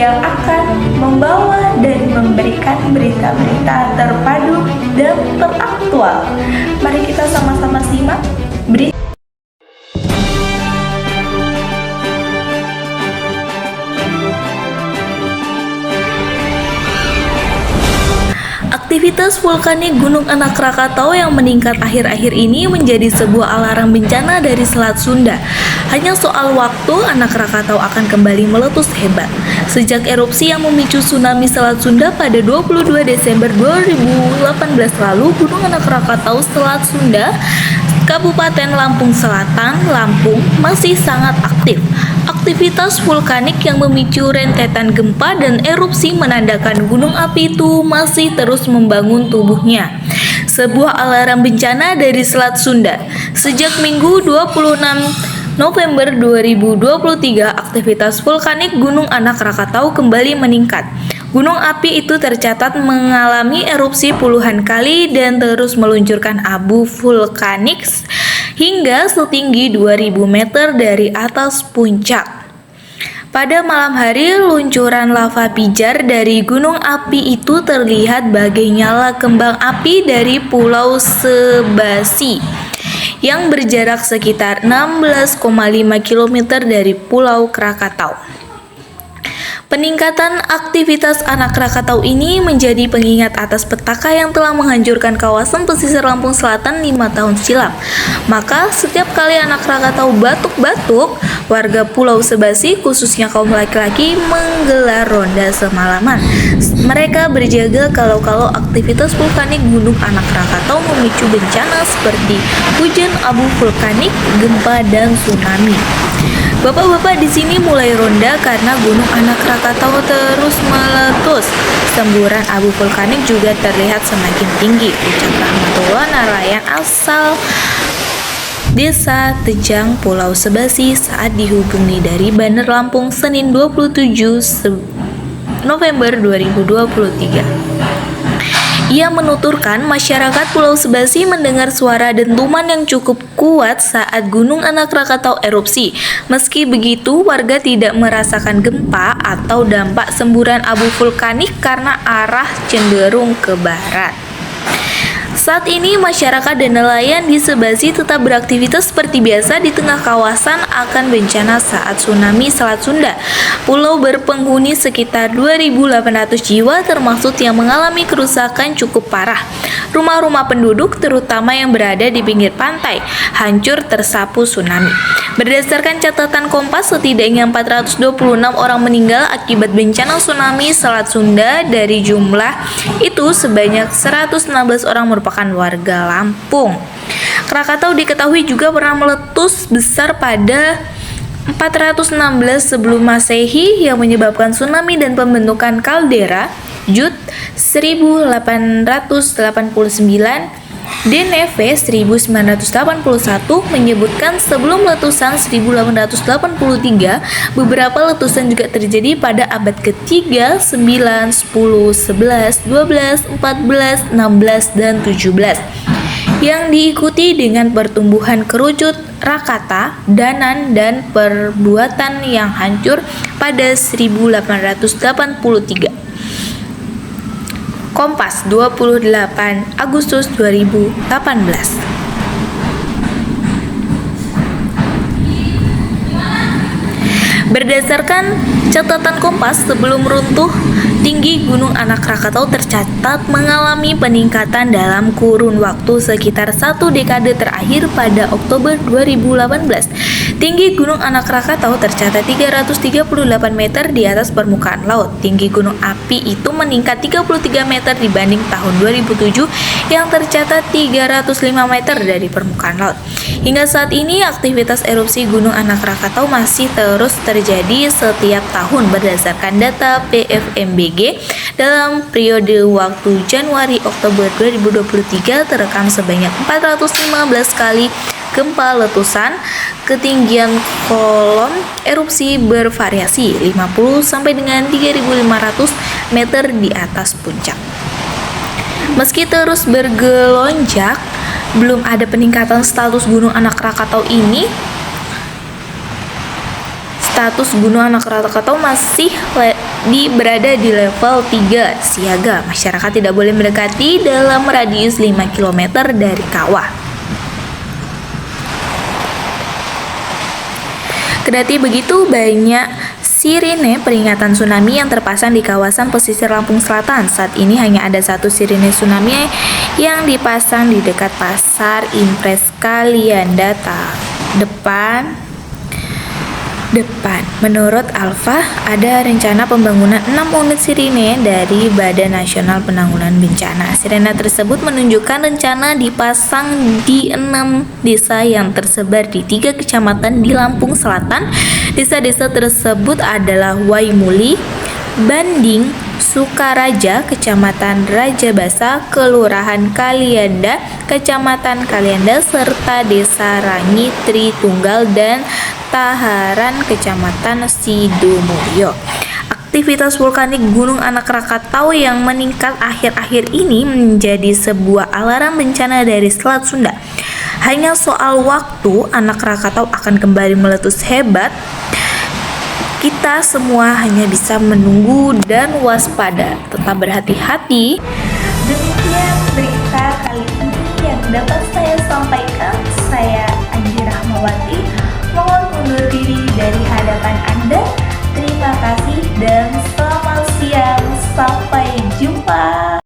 yang akan membawa dan memberikan berita-berita terpadu dan teraktual. Mari kita sama-sama simak berita. Aktivitas vulkanik Gunung Anak Rakatau yang meningkat akhir-akhir ini menjadi sebuah alarm bencana dari Selat Sunda. Hanya soal waktu Anak Rakatau akan kembali meletus hebat. Sejak erupsi yang memicu tsunami Selat Sunda pada 22 Desember 2018 lalu, Gunung Anak Rakatau Selat Sunda, Kabupaten Lampung Selatan, Lampung masih sangat aktif. Aktivitas vulkanik yang memicu rentetan gempa dan erupsi menandakan gunung api itu masih terus membangun tubuhnya. Sebuah alarm bencana dari Selat Sunda. Sejak Minggu 26 November 2023, aktivitas vulkanik Gunung Anak Rakatau kembali meningkat. Gunung api itu tercatat mengalami erupsi puluhan kali dan terus meluncurkan abu vulkanik hingga setinggi 2000 meter dari atas puncak. Pada malam hari, luncuran lava pijar dari gunung api itu terlihat bagai nyala kembang api dari Pulau Sebasi yang berjarak sekitar 16,5 km dari Pulau Krakatau. Peningkatan aktivitas Anak Rakatau ini menjadi pengingat atas petaka yang telah menghancurkan kawasan pesisir Lampung Selatan 5 tahun silam. Maka setiap kali Anak Rakatau batuk-batuk, warga Pulau Sebasi khususnya kaum laki-laki menggelar ronda semalaman. Mereka berjaga kalau aktivitas vulkanik Gunung Anak Rakatau memicu bencana seperti hujan abu vulkanik, gempa, dan tsunami. Bapak-bapak di sini mulai ronda karena Gunung Anak Rakatau terus meletus. Semburan abu vulkanik juga terlihat semakin tinggi. Ucap Rahmatullah Narayan asal Desa Tejang, Pulau Sebasi saat dihubungi dari Bandar Lampung Senin 27 November 2023. Ia menuturkan masyarakat Pulau Sebasi mendengar suara dentuman yang cukup kuat saat Gunung Anak Rakatau erupsi. Meski begitu, warga tidak merasakan gempa atau dampak semburan abu vulkanik karena arah cenderung ke barat. Saat ini masyarakat dan nelayan di Sebasi tetap beraktivitas seperti biasa di tengah kawasan akan bencana saat tsunami Selat Sunda. Pulau berpenghuni sekitar 2.800 jiwa termasuk yang mengalami kerusakan cukup parah. Rumah-rumah penduduk terutama yang berada di pinggir pantai hancur tersapu tsunami. Berdasarkan catatan Kompas, setidaknya 426 orang meninggal akibat bencana tsunami Selat Sunda. Dari jumlah itu sebanyak 116 orang merupakan warga Lampung. Krakatau diketahui juga pernah meletus besar pada 416 sebelum Masehi yang menyebabkan tsunami dan pembentukan kaldera. Jud 1889 DNV 1981 menyebutkan sebelum letusan 1883, beberapa letusan juga terjadi pada abad ke-3, 9, 10, 11, 12, 14, 16, dan 17 yang diikuti dengan pertumbuhan kerucut Rakata, Danan, dan perbuatan yang hancur pada 1883. Kompas 28 Agustus 2018. Berdasarkan catatan Kompas, sebelum runtuh, tinggi Gunung Anak Rakatau tercatat mengalami peningkatan dalam kurun waktu sekitar 1 dekade terakhir. Pada Oktober 2018, tinggi Gunung Anak Rakatau tercatat 338 meter di atas permukaan laut. Tinggi gunung api itu meningkat 33 meter dibanding tahun 2007 yang tercatat 305 meter dari permukaan laut. Hingga saat ini, aktivitas erupsi Gunung Anak Rakatau masih terus terjadi setiap tahun berdasarkan data PVMBG. Dalam periode waktu Januari-Oktober 2023 terekam sebanyak 415 kali gempa letusan. Ketinggian kolom erupsi bervariasi 50 sampai dengan 3.500 meter di atas puncak. Meski terus bergelonjak, belum ada peningkatan status Gunung Anak Rakatau ini. Status Gunung Anak Krakatau masih berada di level 3 siaga. Masyarakat tidak boleh mendekati dalam radius 5 km dari kawah. Kendati begitu, banyak sirine peringatan tsunami yang terpasang di kawasan pesisir Lampung Selatan. Saat ini hanya ada satu sirine tsunami yang dipasang di dekat Pasar Impres Kalianda depan. Menurut Alfa, ada rencana pembangunan 6 unit sirine dari Badan Nasional Penanggulangan Bencana. Sirine tersebut menunjukkan rencana dipasang di 6 desa yang tersebar di 3 kecamatan di Lampung Selatan. Desa-desa tersebut adalah Waimuli, Banding, Sukaraja, Kecamatan Rajabasa, Kelurahan Kalianda, Kecamatan Kalianda, serta Desa Rangi, Tritunggal, dan Taharan, Kecamatan Sidomulyo. Aktivitas vulkanik Gunung Anak Krakatau yang meningkat akhir-akhir ini menjadi sebuah alarm bencana dari Selat Sunda. Hanya soal waktu Anak Krakatau akan kembali meletus hebat. Kita semua hanya bisa menunggu dan waspada. Tetap berhati-hati. Demikian berita kali ini yang dapat